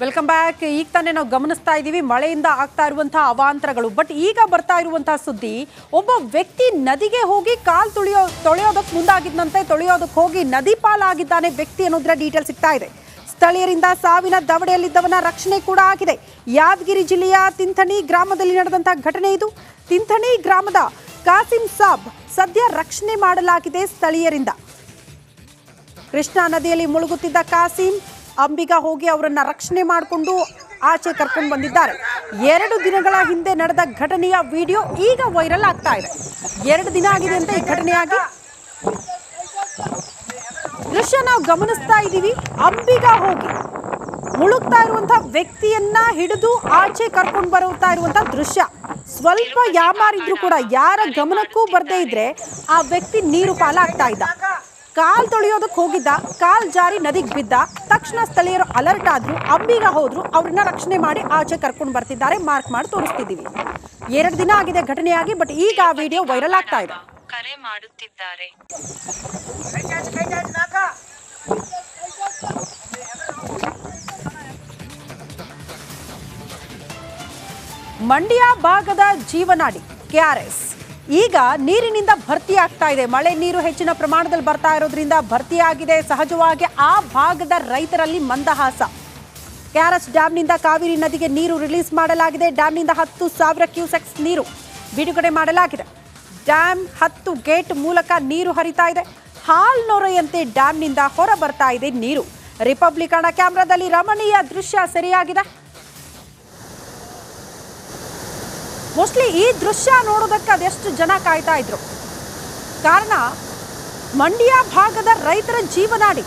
Welcome back. ಈಗ ತಾನೇ ನಾವು ಗಮನಿಸ್ತಾ ಇದ್ದೀವಿ ಮಳೆಯಿಂದ ಆಗ್ತಾ ಇರುವಂತಹ ಅವಾಂತರಗಳು. ಬಟ್ ಈಗ ಬರ್ತಾ ಇರುವಂತಹ ಸುದ್ದಿ, ಒಬ್ಬ ವ್ಯಕ್ತಿ ನದಿಗೆ ಹೋಗಿ ಕಾಲ್ ತೊಳೆಯೋದಕ್ಕೆ ಮುಂದಾಗಿದ್ದಂತೆ ತೊಳೆಯೋದಕ್ಕೆ ಹೋಗಿ ನದಿ ಪಾಲಾಗಿದ್ದಾನೆ ವ್ಯಕ್ತಿ ಅನ್ನೋದ್ರ ಡೀಟೇಲ್ ಸಿಗ್ತಾ ಇದೆ. ಸ್ಥಳೀಯರಿಂದ ಸಾವಿನ ದವಡೆಯಲ್ಲಿದ್ದವನ ರಕ್ಷಣೆ ಕೂಡ ಆಗಿದೆ. ಯಾದಗಿರಿ ಜಿಲ್ಲೆಯ ತಿಂಥಣಿ ಗ್ರಾಮದಲ್ಲಿ ನಡೆದಂತಹ ಘಟನೆ ಇದು. ತಿಂಥಣಿ ಗ್ರಾಮದ ಕಾಸಿಂ ಸಾಬ್ ಸದ್ಯ ರಕ್ಷಣೆ ಮಾಡಲಾಗಿದೆ ಸ್ಥಳೀಯರಿಂದ. ಕೃಷ್ಣಾ ನದಿಯಲ್ಲಿ ಮುಳುಗುತ್ತಿದ್ದ ಕಾಸಿಂ ಅಂಬಿಗ ಹೋಗಿ ಅವರನ್ನ ರಕ್ಷಣೆ ಮಾಡಿಕೊಂಡು ಆಚೆ ಕರ್ಕೊಂಡು ಬಂದಿದ್ದಾರೆ. 2 ದಿನಗಳ ಹಿಂದೆ ನಡೆದ ಘಟನೆಯ ವಿಡಿಯೋ ಈಗ ವೈರಲ್ ಆಗ್ತಾ ಇದೆ. 2 ದಿನ ಆಗಿದೆ ಅಂತ ಈ ಘಟನೆಯಾಗಿ ದೃಶ್ಯ ನಾವು ಗಮನಿಸ್ತಾ ಇದ್ದೀವಿ. ಅಂಬಿಗ ಹೋಗಿ ಮುಳುಗ್ತಾ ಇರುವಂತಹ ವ್ಯಕ್ತಿಯನ್ನ ಹಿಡಿದು ಆಚೆ ಕರ್ಕೊಂಡು ಬರುತ್ತಾ ಇರುವಂತಹ ದೃಶ್ಯ. ಸ್ವಲ್ಪ ಯಾಮಾರಿದ್ರು ಕೂಡ ಯಾರ ಗಮನಕ್ಕೂ ಬರದೇ ಇದ್ರೆ ಆ ವ್ಯಕ್ತಿ ನೀರು ಪಾಲಾಗ್ತಾ ಇದ್ದ. ಕಾಲ್ ತೊಳೆಯೋದಕ್ಕೆ ಹೋಗಿದ್ದ, ಕಾಲ್ ಜಾರಿ ನದಿಗೆ ಬಿದ್ದ. ತಕ್ಷಣ ಸ್ಥಳೀಯರು ಅಲರ್ಟ್ ಆದ್ರು, ಅಂಬಿಗ ಹೋದ್ರು, ಅವ್ರನ್ನ ರಕ್ಷಣೆ ಮಾಡಿ ಆಚೆ ಕರ್ಕೊಂಡು ಬರ್ತಿದ್ದಾರೆ. ಮಾರ್ಕ್ ಮಾಡಿ ತೋರಿಸ್ತಿದ್ದೀವಿ. 2 ದಿನ ಆಗಿದೆ ಘಟನೆಯಾಗಿ, ಬಟ್ ಈಗ ಆ ವಿಡಿಯೋ ವೈರಲ್ ಆಗ್ತಾ ಇದೆ. ಕರೆ ಮಾಡುತ್ತಿದ್ದಾರೆ. ಮಂಡ್ಯ ಭಾಗದ ಜೀವನಾಡಿ ಕೆಆರ್ಎಸ್ ಈಗ ನೀರಿನಿಂದ ಭರ್ತಿಯಾಗ್ತಾ ಇದೆ. ಮಳೆ ನೀರು ಹೆಚ್ಚಿನ ಪ್ರಮಾಣದಲ್ಲಿ ಬರ್ತಾ ಇರೋದ್ರಿಂದ ಭರ್ತಿಯಾಗಿದೆ. ಸಹಜವಾಗಿ ಆ ಭಾಗದ ರೈತರಲ್ಲಿ ಮಂದಹಾಸ. ಕೆಆರ್ಎಸ್ ಡ್ಯಾಂನಿಂದ ಕಾವೇರಿ ನದಿಗೆ ನೀರು ರಿಲೀಸ್ ಮಾಡಲಾಗಿದೆ. ಡ್ಯಾಂನಿಂದ 10,000 ಕ್ಯೂಸೆಕ್ಸ್ ನೀರು ಬಿಡುಗಡೆ ಮಾಡಲಾಗಿದೆ. ಡ್ಯಾಮ್ 10 ಗೇಟ್ ಮೂಲಕ ನೀರು ಹರಿತಾ ಇದೆ. ಹಾಲ್ನೊರೆಯಂತೆ ಡ್ಯಾಂನಿಂದ ಹೊರ ಬರ್ತಾ ಇದೆ ನೀರು. ರಿಪಬ್ಲಿಕನ ಕ್ಯಾಮೆರಾದಲ್ಲಿ ರಮಣೀಯ ದೃಶ್ಯ ಸೆರೆಯಾಗಿದೆ. ಮೋಸ್ಟ್ಲಿ ಈ ದೃಶ್ಯ ನೋಡೋದಕ್ಕೆ ಅದೆಷ್ಟು ಜನ ಕಾಯ್ತಾ ಇದ್ರು. ಕಾರಣ ಮಂಡ್ಯ ಭಾಗದ ರೈತರ ಜೀವನಾಡಿ.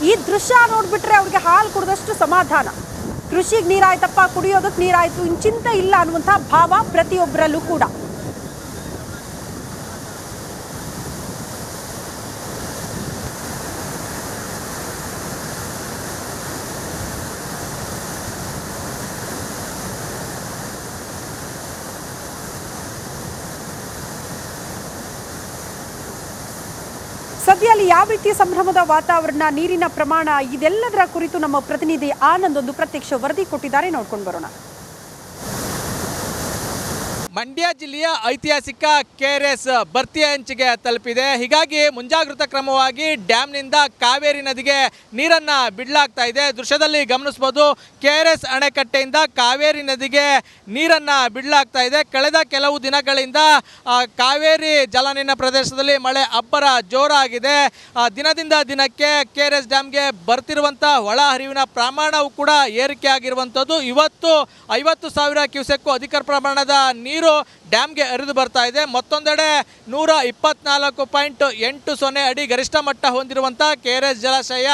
ಈ ದೃಶ್ಯ ನೋಡ್ಬಿಟ್ರೆ ಅವ್ರಿಗೆ ಹಾಲು ಕುಡಿದಷ್ಟು ಸಮಾಧಾನ. ಕೃಷಿಗೆ ನೀರಾಯ್ತಪ್ಪ, ಕುಡಿಯೋದಕ್ಕೆ ನೀರಾಯ್ತು, ಇನ್ನು ಚಿಂತೆ ಇಲ್ಲ ಅನ್ನುವಂಥ ಭಾವ ಪ್ರತಿಯೊಬ್ಬರಲ್ಲೂ ಕೂಡ. ಸದ್ಯ ಅಲ್ಲಿ ಯಾವ ರೀತಿಯ ಸಂಭ್ರಮದ ವಾತಾವರಣ, ನೀರಿನ ಪ್ರಮಾಣ, ಇದೆಲ್ಲದರ ಕುರಿತು ನಮ್ಮ ಪ್ರತಿನಿಧಿ ಆನಂದ್ ಒಂದು ಪ್ರತ್ಯಕ್ಷ ವರದಿ ಕೊಟ್ಟಿದ್ದಾರೆ. ನೋಡ್ಕೊಂಡು ಬರೋಣ. ಮಂಡ್ಯ ಜಿಲ್ಲೆಯ ಐತಿಹಾಸಿಕ ಕೆಆರ್ಎಸ್ ಭರ್ತಿ ಅಂಚಿಗೆ ತಲುಪಿದೆ. ಹೀಗಾಗಿ ಮುಂಜಾಗ್ರತಾ ಕ್ರಮವಾಗಿ ಡ್ಯಾಮ್ನಿಂದ ಕಾವೇರಿ ನದಿಗೆ ನೀರನ್ನು ಬಿಡಲಾಗ್ತಾ ಇದೆ. ದೃಶ್ಯದಲ್ಲಿ ಗಮನಿಸಬಹುದು, ಕೆಆರ್ಎಸ್ ಅಣೆಕಟ್ಟೆಯಿಂದ ಕಾವೇರಿ ನದಿಗೆ ನೀರನ್ನು ಬಿಡಲಾಗ್ತಾ ಇದೆ. ಕಳೆದ ಕೆಲವು ದಿನಗಳಿಂದ ಕಾವೇರಿ ಜಲಾನಯನ ಪ್ರದೇಶದಲ್ಲಿ ಮಳೆ ಅಬ್ಬರ ಜೋರಾಗಿದೆ. ದಿನದಿಂದ ದಿನಕ್ಕೆ ಕೆಆರ್ಎಸ್ ಡ್ಯಾಮ್ಗೆ ಬರ್ತಿರುವಂಥ ಒಳ ಹರಿವಿನ ಪ್ರಮಾಣವು ಕೂಡ ಏರಿಕೆ ಆಗಿರುವಂಥದ್ದು. ಇವತ್ತು 50,000 ಕ್ಯೂಸೆಕ್ಕು ಅಧಿಕ ಪ್ರಮಾಣದ ನೀರು ಡ್ಯಾಮ್ಗೆ ಹರಿದು ಬರ್ತಾ ಇದೆ. ಮತ್ತೊಂದೆಡೆ 124.80 ಅಡಿ ಗರಿಷ್ಠ ಮಟ್ಟ ಹೊಂದಿರುವಂಥ ಕೆಆರ್ಎಸ್ ಜಲಾಶಯ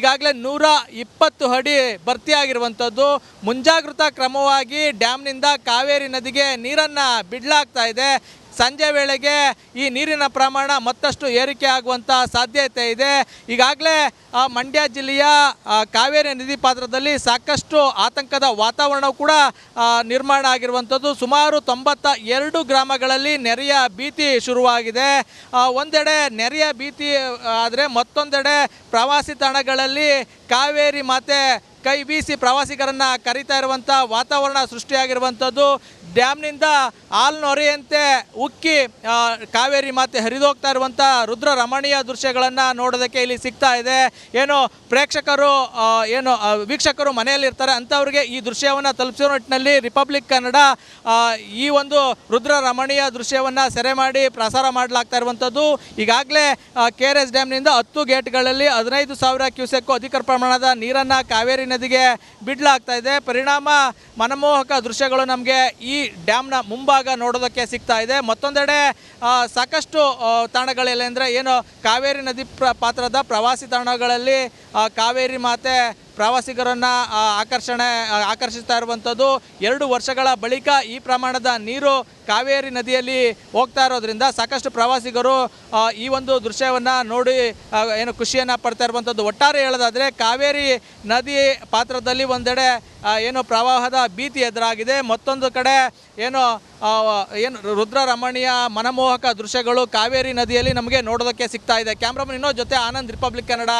ಈಗಾಗಲೇ 120 ಅಡಿ ಭರ್ತಿಯಾಗಿರುವಂಥದ್ದು. ಮುಂಜಾಗ್ರತಾ ಕ್ರಮವಾಗಿ ಡ್ಯಾಮ್ನಿಂದ ಕಾವೇರಿ ನದಿಗೆ ನೀರನ್ನು ಬಿಡಲಾಗ್ತಾ ಇದೆ. ಸಂಜೆ ವೇಳೆಗೆ ಈ ನೀರಿನ ಪ್ರಮಾಣ ಮತ್ತಷ್ಟು ಏರಿಕೆ ಆಗುವಂಥ ಸಾಧ್ಯತೆ ಇದೆ. ಈಗಾಗಲೇ ಮಂಡ್ಯ ಜಿಲ್ಲೆಯ ಕಾವೇರಿ ನದಿ ಪಾತ್ರದಲ್ಲಿ ಸಾಕಷ್ಟು ಆತಂಕದ ವಾತಾವರಣವು ಕೂಡ ನಿರ್ಮಾಣ ಆಗಿರುವಂಥದ್ದು. ಸುಮಾರು 92 ಗ್ರಾಮಗಳಲ್ಲಿ ನೆರೆಯ ಭೀತಿ ಶುರುವಾಗಿದೆ. ಒಂದೆಡೆ ನೆರೆಯ ಭೀತಿ ಆದರೆ ಮತ್ತೊಂದೆಡೆ ಪ್ರವಾಸಿ ತಾಣಗಳಲ್ಲಿ ಕಾವೇರಿ ಮಾತೆ ಕೈ ಬೀಸಿ ಪ್ರವಾಸಿಗರನ್ನು ಕರೀತಾ ಇರುವಂಥ ವಾತಾವರಣ ಸೃಷ್ಟಿಯಾಗಿರುವಂಥದ್ದು. ಡ್ಯಾಮ್ನಿಂದ ಹಾಲ್ನೊರೆಯಂತೆ ಉಕ್ಕಿ ಕಾವೇರಿ ಮಾತೆ ಹರಿದೋಗ್ತಾ ಇರುವಂಥ ರುದ್ರ ರಮಣೀಯ ದೃಶ್ಯಗಳನ್ನು ನೋಡೋದಕ್ಕೆ ಇಲ್ಲಿ ಸಿಗ್ತಾ ಇದೆ. ಏನು ಪ್ರೇಕ್ಷಕರು ವೀಕ್ಷಕರು ಮನೆಯಲ್ಲಿರ್ತಾರೆ ಅಂಥವ್ರಿಗೆ ಈ ದೃಶ್ಯವನ್ನು ತಲುಪಿಸೋ ನಿಟ್ಟಿನಲ್ಲಿ ರಿಪಬ್ಲಿಕ್ ಕನ್ನಡ ಈ ಒಂದು ರುದ್ರ ರಮಣೀಯ ದೃಶ್ಯವನ್ನು ಸೆರೆ ಮಾಡಿ ಪ್ರಸಾರ ಮಾಡಲಾಗ್ತಾ ಇರುವಂಥದ್ದು. ಈಗಾಗಲೇ ಕೆಆರ್ಎಸ್ ಡ್ಯಾಮ್ನಿಂದ 10 ಗೇಟ್ಗಳಲ್ಲಿ 15,000 ಕ್ಯೂಸೆಕ್ಕು ಅಧಿಕ ಪ್ರಮಾಣದ ನೀರನ್ನು ಕಾವೇರಿ ನದಿಗೆ ಬಿಡಲಾಗ್ತಾ ಇದೆ. ಪರಿಣಾಮ ಮನಮೋಹಕ ದೃಶ್ಯಗಳು ನಮಗೆ ಈ ಡ್ಯಾಮ್ನ ಮುಂಭಾಗ ನೋಡೋದಕ್ಕೆ ಸಿಗ್ತಾ ಇದೆ. ಮತ್ತೊಂದೆಡೆ ಸಾಕಷ್ಟು ತಾಣಗಳಲ್ಲಿ ಅಂದರೆ ಏನು ಕಾವೇರಿ ನದಿ ಪಾತ್ರದ ಪ್ರವಾಸಿ ತಾಣಗಳಲ್ಲಿ ಕಾವೇರಿ ಮಾತೆ ಪ್ರವಾಸಿಗರನ್ನು ಆಕರ್ಷಿಸ್ತಾ ಇರುವಂಥದ್ದು. 2 ವರ್ಷಗಳ ಬಳಿಕ ಈ ಪ್ರಮಾಣದ ನೀರು ಕಾವೇರಿ ನದಿಯಲ್ಲಿ ಹೋಗ್ತಾ ಇರೋದ್ರಿಂದ ಸಾಕಷ್ಟು ಪ್ರವಾಸಿಗರು ಈ ಒಂದು ದೃಶ್ಯವನ್ನು ನೋಡಿ ಏನು ಖುಷಿಯನ್ನು ಪಡ್ತಾ ಇರುವಂಥದ್ದು. ಒಟ್ಟಾರೆ ಹೇಳೋದಾದರೆ ಕಾವೇರಿ ನದಿ ಪಾತ್ರದಲ್ಲಿ ಒಂದೆಡೆ ಏನು ಪ್ರವಾಹದ ಭೀತಿ ಎದುರಾಗಿದೆ, ಮತ್ತೊಂದು ಕಡೆ ಏನು ರುದ್ರ ರಮಣೀಯ ಮನಮೋಹಕ ದೃಶ್ಯಗಳು ಕಾವೇರಿ ನದಿಯಲ್ಲಿ ನಮಗೆ ನೋಡೋದಕ್ಕೆ ಸಿಗ್ತಾ ಇದೆ. ಕ್ಯಾಮ್ರಾಮನ್ ಇನ್ನೋ ಜೊತೆ Anand, republic Kannada.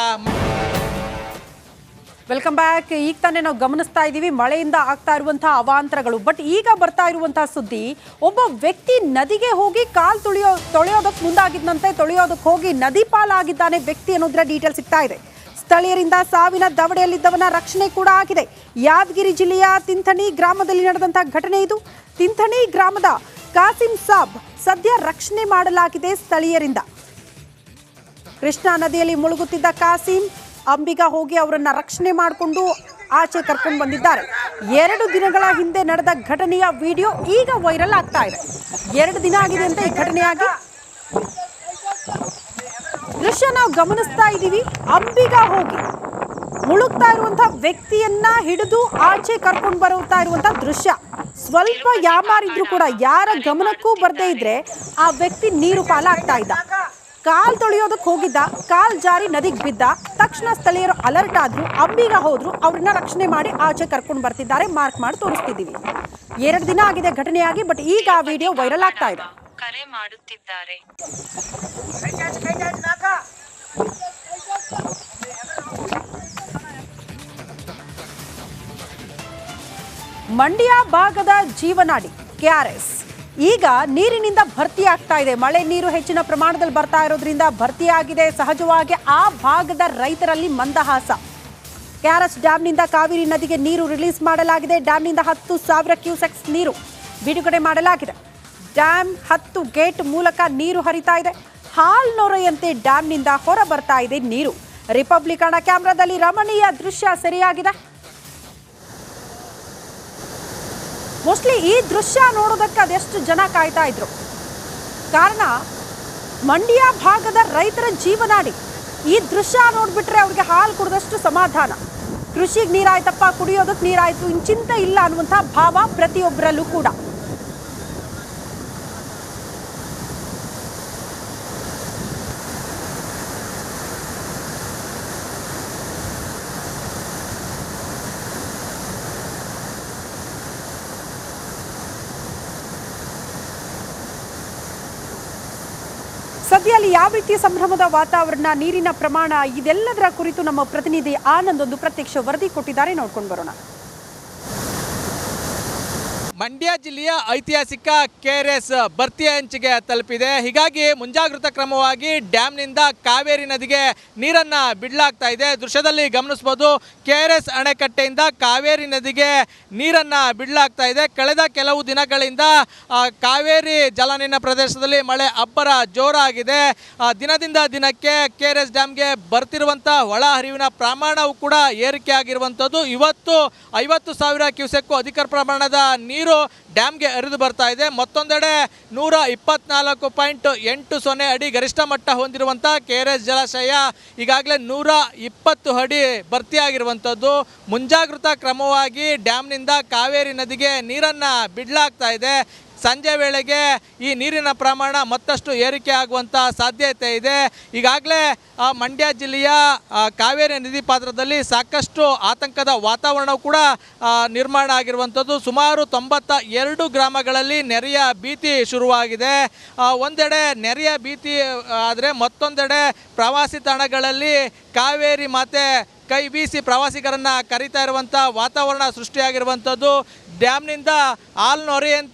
Welcome back. ಈಗ ತಾನೇ ನಾವು ಗಮನಿಸ್ತಾ ಇದ್ದೀವಿ ಮಳೆಯಿಂದ ಆಗ್ತಾ ಇರುವಂತಹ ಅವಾಂತರಗಳು. ಬಟ್ ಈಗ ಬರ್ತಾ ಇರುವಂತಹ ಸುದ್ದಿ, ಒಬ್ಬ ವ್ಯಕ್ತಿ ನದಿಗೆ ಹೋಗಿ ಕಾಲ್ ತೊಳೆಯೋದಕ್ಕೆ ಮುಂದಾಗಿದ್ದಂತೆ ತೊಳೆಯೋದಕ್ಕೆ ಹೋಗಿ ನದಿ ಪಾಲಾಗಿದ್ದಾನೆ ವ್ಯಕ್ತಿ ಅನ್ನೋದ್ರ ಡೀಟೇಲ್ ಸಿಗ್ತಾ ಇದೆ. ಸ್ಥಳೀಯರಿಂದ ಸಾವಿನ ದವಡೆಯಲ್ಲಿದ್ದವನ ರಕ್ಷಣೆ ಕೂಡ ಆಗಿದೆ. ಯಾದಗಿರಿ ಜಿಲ್ಲೆಯ ತಿಂಥಣಿ ಗ್ರಾಮದಲ್ಲಿ ನಡೆದಂತಹ ಘಟನೆ ಇದು. ತಿಂಥಣಿ ಗ್ರಾಮದ ಕಾಸಿಂ ಸಾಬ್ ಸದ್ಯ ರಕ್ಷಣೆ ಮಾಡಲಾಗಿದೆ ಸ್ಥಳೀಯರಿಂದ. ಕೃಷ್ಣಾ ನದಿಯಲ್ಲಿ ಮುಳುಗುತ್ತಿದ್ದ ಕಾಸಿಂ ಅಂಬಿಗ ಹೋಗಿ ಅವರನ್ನ ರಕ್ಷಣೆ ಮಾಡಿಕೊಂಡು ಆಚೆ ಕರ್ಕೊಂಡು ಬಂದಿದ್ದಾರೆ. 2 ದಿನಗಳ ಹಿಂದೆ ನಡೆದ ಘಟನೆಯ ವಿಡಿಯೋ ಈಗ ವೈರಲ್ ಆಗ್ತಾ ಇದೆ. 2 ದಿನ ಆಗಿದೆ ಅಂತ ಈ ಘಟನೆಯಾಗಿ ದೃಶ್ಯ ನಾವು ಗಮನಿಸ್ತಾ ಇದ್ದೀವಿ. ಅಂಬಿಗ ಹೋಗಿ ಮುಳುಗ್ತಾ ಇರುವಂತಹ ವ್ಯಕ್ತಿಯನ್ನ ಹಿಡಿದು ಆಚೆ ಕರ್ಕೊಂಡು ಬರುತ್ತಾ ಇರುವಂತಹ ದೃಶ್ಯ. ಸ್ವಲ್ಪ ಯಾಮಾರಿದ್ರು ಕೂಡ ಯಾರ ಗಮನಕ್ಕೂ ಬರ್ದೇ ಇದ್ರೆ ಆ ವ್ಯಕ್ತಿ ನೀರು ಪಾಲಾಗ್ತಾ ಇದ್ದ. ಕಾಲ್ ತೊಳೆಯೋದಕ್ಕೆ ಹೋಗಿದ್ದ, ಕಾಲ್ ಜಾರಿ ನದಿಗೆ ಬಿದ್ದ. ತಕ್ಷಣ ಸ್ಥಳೀಯರು ಅಲರ್ಟ್ ಆದ್ರು, ಅಂಬಿಗ ಹೋದ್ರು, ಅವ್ರನ್ನ ರಕ್ಷಣೆ ಮಾಡಿ ಆಚೆ ಕರ್ಕೊಂಡು ಬರ್ತಿದ್ದಾರೆ. ಮಾರ್ಕ್ ಮಾಡಿ ತೋರಿಸ್ತಿದ್ದೀವಿ. 2 ದಿನ ಆಗಿದೆ ಘಟನೆಯಾಗಿ, ಬಟ್ ಈಗ ಆ ವಿಡಿಯೋ ವೈರಲ್ ಆಗ್ತಾ ಇದೆ. ಕರೆ ಮಾಡುತ್ತಿದ್ದಾರೆ. ಮಂಡ್ಯ ಭಾಗದ ಜೀವನಾಡಿ KRS ಈಗ ನೀರಿನಿಂದ ಭರ್ತಿ ಆಗ್ತಾ ಇದೆ. ಮಳೆ ನೀರು ಹೆಚ್ಚಿನ ಪ್ರಮಾಣದಲ್ಲಿ ಬರ್ತಾ ಇರೋದ್ರಿಂದ ಭರ್ತಿಯಾಗಿದೆ. ಸಹಜವಾಗಿ ಆ ಭಾಗದ ರೈತರಲ್ಲಿ ಮಂದಹಾಸ. KRS ಡ್ಯಾಂನಿಂದ ಕಾವೇರಿ ನದಿಗೆ ನೀರು ರಿಲೀಸ್ ಮಾಡಲಾಗಿದೆ. ಡ್ಯಾಂನಿಂದ 10,000 ಕ್ಯೂಸೆಕ್ಸ್ ನೀರು ಬಿಡುಗಡೆ ಮಾಡಲಾಗಿದೆ. ಡ್ಯಾಮ್ 10 ಗೇಟ್ ಮೂಲಕ ನೀರು ಹರಿತಾ ಇದೆ. ಹಾಲ್ನೊರೆಯಂತೆ ಡ್ಯಾಂನಿಂದ ಹೊರ ಬರ್ತಾ ಇದೆ ನೀರು. ರಿಪಬ್ಲಿಕನ ಕ್ಯಾಮೆರಾದಲ್ಲಿ ರಮಣೀಯ ದೃಶ್ಯ ಸೆರೆಯಾಗಿದೆ. ಮೋಸ್ಟ್ಲಿ ಈ ದೃಶ್ಯ ನೋಡೋದಕ್ಕೆ ಅದೆಷ್ಟು ಜನ ಕಾಯ್ತಾ ಇದ್ರು. ಕಾರಣ ಮಂಡ್ಯ ಭಾಗದ ರೈತರ ಜೀವನಾಡಿ. ಈ ದೃಶ್ಯ ನೋಡ್ಬಿಟ್ರೆ ಅವ್ರಿಗೆ ಹಾಲು ಕುಡಿದಷ್ಟು ಸಮಾಧಾನ. ಕೃಷಿಗೆ ನೀರಾಯ್ತಪ್ಪ, ಕುಡಿಯೋದಕ್ಕೆ ನೀರಾಯ್ತು, ಇನ್ನು ಚಿಂತೆ ಇಲ್ಲ ಅನ್ನುವಂಥ ಭಾವ ಪ್ರತಿಯೊಬ್ಬರಲ್ಲೂ ಕೂಡ. ಸದ್ಯ ಅಲ್ಲಿ ಯಾವ ರೀತಿಯ ಸಂಭ್ರಮದ ವಾತಾವರಣ, ನೀರಿನ ಪ್ರಮಾಣ, ಇದೆಲ್ಲದರ ಕುರಿತು ನಮ್ಮ ಪ್ರತಿನಿಧಿ ಆನಂದ್ ಒಂದು ಪ್ರತ್ಯಕ್ಷ ವರದಿ ಕೊಟ್ಟಿದ್ದಾರೆ. ನೋಡ್ಕೊಂಡು ಬರೋಣ. ಮಂಡ್ಯ ಜಿಲ್ಲೆಯ ಐತಿಹಾಸಿಕ KRS ಭರ್ತಿ ಅಂಚಿಗೆ ತಲುಪಿದೆ. ಹೀಗಾಗಿ ಮುಂಜಾಗ್ರತಾ ಕ್ರಮವಾಗಿ ಡ್ಯಾಂನಿಂದ ಕಾವೇರಿ ನದಿಗೆ ನೀರನ್ನು ಬಿಡಲಾಗ್ತಾ ಇದೆ. ದೃಶ್ಯದಲ್ಲಿ ಗಮನಿಸಬಹುದು, KRS ಅಣೆಕಟ್ಟೆಯಿಂದ ಕಾವೇರಿ ನದಿಗೆ ನೀರನ್ನು ಬಿಡಲಾಗ್ತಾ ಇದೆ. ಕಳೆದ ಕೆಲವು ದಿನಗಳಿಂದ ಕಾವೇರಿ ಜಲಾನಯನ ಪ್ರದೇಶದಲ್ಲಿ ಮಳೆ ಅಬ್ಬರ ಜೋರಾಗಿದೆ. ದಿನದಿಂದ ದಿನಕ್ಕೆ KRS ಡ್ಯಾಮ್ಗೆ ಬರ್ತಿರುವಂಥ ಒಳ ಹರಿವಿನ ಪ್ರಮಾಣವು ಕೂಡ ಏರಿಕೆ ಆಗಿರುವಂಥದ್ದು. ಇವತ್ತು 50,000 ಕ್ಯೂಸೆಕ್ಕು ಅಧಿಕ ಪ್ರಮಾಣದ ನೀರು ಡ್ಯಾಮ್ಗೆ ಹರಿದು ಬರ್ತಾ ಇದೆ. ಮತ್ತೊಂದೆಡೆ 124.80 ಅಡಿ ಗರಿಷ್ಠ ಮಟ್ಟ ಹೊಂದಿರುವಂಥ KRS ಜಲಾಶಯ ಈಗಾಗಲೇ 120 ಅಡಿ ಭರ್ತಿಯಾಗಿರುವಂಥದ್ದು. ಮುಂಜಾಗ್ರತಾ ಕ್ರಮವಾಗಿ ಡ್ಯಾಮ್ನಿಂದ ಕಾವೇರಿ ನದಿಗೆ ನೀರನ್ನು ಬಿಡಲಾಗ್ತಾ ಇದೆ. ಸಂಜೆ ವೇಳೆಗೆ ಈ ನೀರಿನ ಪ್ರಮಾಣ ಮತ್ತಷ್ಟು ಏರಿಕೆ ಆಗುವಂಥ ಸಾಧ್ಯತೆ ಇದೆ. ಈಗಾಗಲೇ ಮಂಡ್ಯ ಜಿಲ್ಲೆಯ ಕಾವೇರಿ ನದಿ ಪಾತ್ರದಲ್ಲಿ ಸಾಕಷ್ಟು ಆತಂಕದ ವಾತಾವರಣವು ಕೂಡ ನಿರ್ಮಾಣ ಆಗಿರುವಂಥದ್ದು. ಸುಮಾರು 92 ಗ್ರಾಮಗಳಲ್ಲಿ ನೆರೆಯ ಭೀತಿ ಶುರುವಾಗಿದೆ. ಒಂದೆಡೆ ನೆರೆಯ ಭೀತಿ ಆದರೆ ಮತ್ತೊಂದೆಡೆ ಪ್ರವಾಸಿ ತಾಣಗಳಲ್ಲಿ ಕಾವೇರಿ ಮಾತೆ ಕೈ ಬೀಸಿ ಪ್ರವಾಸಿಗರನ್ನು ಕರೀತಾ ಇರುವಂಥ ವಾತಾವರಣ ಸೃಷ್ಟಿಯಾಗಿರುವಂಥದ್ದು. ಡ್ಯಾಮ್ನಿಂದ ಹಾಲ್ನೊರೆಯಂತೆ